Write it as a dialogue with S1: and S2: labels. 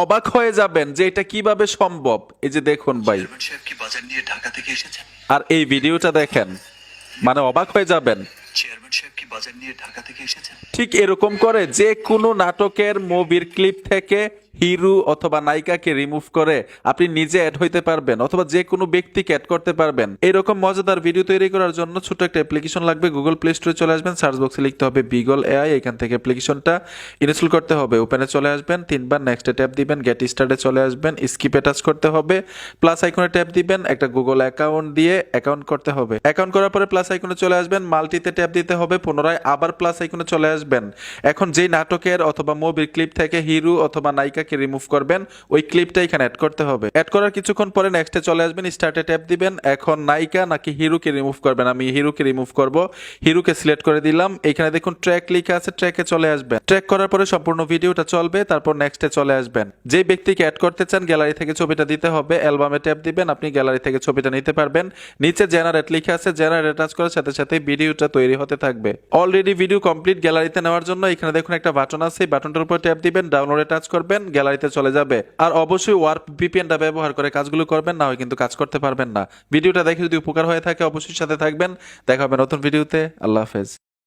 S1: অবাক হয়ে যাবেন যে এটা কিভাবে সম্ভব। এই যে দেখুন ভাই,
S2: বাজার নিয়ে ঢাকা থেকে এসেছেন।
S1: আর এই ভিডিওটা দেখেন, মানে অবাক হয়ে যাবেন।
S2: চেয়ারম্যান সাহেব কি বাজার নিয়ে ঢাকা থেকে এসেছেন?
S1: ঠিক এরকম করে যে কোনো নাটকের মুভির ক্লিপ থেকে হিরো অথবা নায়িকাকে রিমুভ করে আপনি নিজে অ্যাড হইতে পারবেন, অথবা যে কোনো ব্যক্তিকে অ্যাড করতে পারবেন। এরকম মজাদার ভিডিও তৈরি করার জন্য ছোট একটা অ্যাপ্লিকেশন লাগবে। গুগল প্লে স্টোরে চলে আসবেন, সার্চ বক্সে লিখতে হবে বিগল এআই। এখান থেকে অ্যাপ্লিকেশনটা ইনস্টল করতে হবে। ওপেনে চলে আসবেন, 3বার নেক্সটে ট্যাপ দিবেন, গেট স্টার্টে চলে আসবেন, স্কিপে টাচ করতে হবে, প্লাস আইকনে ট্যাপ দিবেন, একটা গুগল অ্যাকাউন্ট দিয়ে অ্যাকাউন্ট করতে হবে। অ্যাকাউন্ট করার পরে প্লাস আইকনে চলে আসবেন, মাল্টিতে ট্যাপ দিতে হবে, পুনরায় আবার প্লাস আইকনে চলে আসবেন। এখন যেই নাটকের অথবা মুভির ক্লিপ থেকে হিরো অথবা নায়িকাকে রিমুভ করবেন, ওই ক্লিপটা এখানে অ্যাড করতে হবে। অ্যাড করার কিছুক্ষণ পরে নেক্সটে চলে আসবেন, স্টার্টে ট্যাপ দিবেন। এখন নায়িকা নাকি হিরোকে রিমুভ করবেন, আমি হিরোকে রিমুভ করব। হিরোকে সিলেক্ট করে দিলাম। এখানে দেখুন ট্র্যাক লেখা আছে, ট্র্যাকে চলে আসবেন। ট্র্যাক করার পরে সম্পূর্ণ ভিডিওটা চলবে, তারপর নেক্সটে চলে আসবেন। যে ব্যক্তিকে অ্যাড করতে চান গ্যালারি থেকে ছবিটা দিতে হবে, অ্যালবামে ট্যাপ দিবেন, আপনি গ্যালারি থেকে ছবিটা নিতে পারবেন। নিচে জেনারেট লেখা আছে, জেনারেট টাচ করার সাথে সাথে ভিডিওটা তৈরি হতে থাকবে। Already video complete. গ্যালারিতে নেওয়ার জন্য এখানে দেখুন একটা বাটন আছে, এই বাটনটার উপর ট্যাপ দিবেন, ডাউনলোডে টাচ করবেন, গ্যালারিতে চলে যাবে। আর অবশ্যই ওয়ার্প ভিপিএনটা ব্যবহার করে কাজগুলো করবেন, না হয় কিন্তু কাজ করতে পারবেন না। ভিডিওটা দেখে যদি উপকার হয়ে থাকে অবশ্যই সাথে থাকবেন। দেখা হবে নতুন ভিডিওতে। আল্লাহ হাফেজ।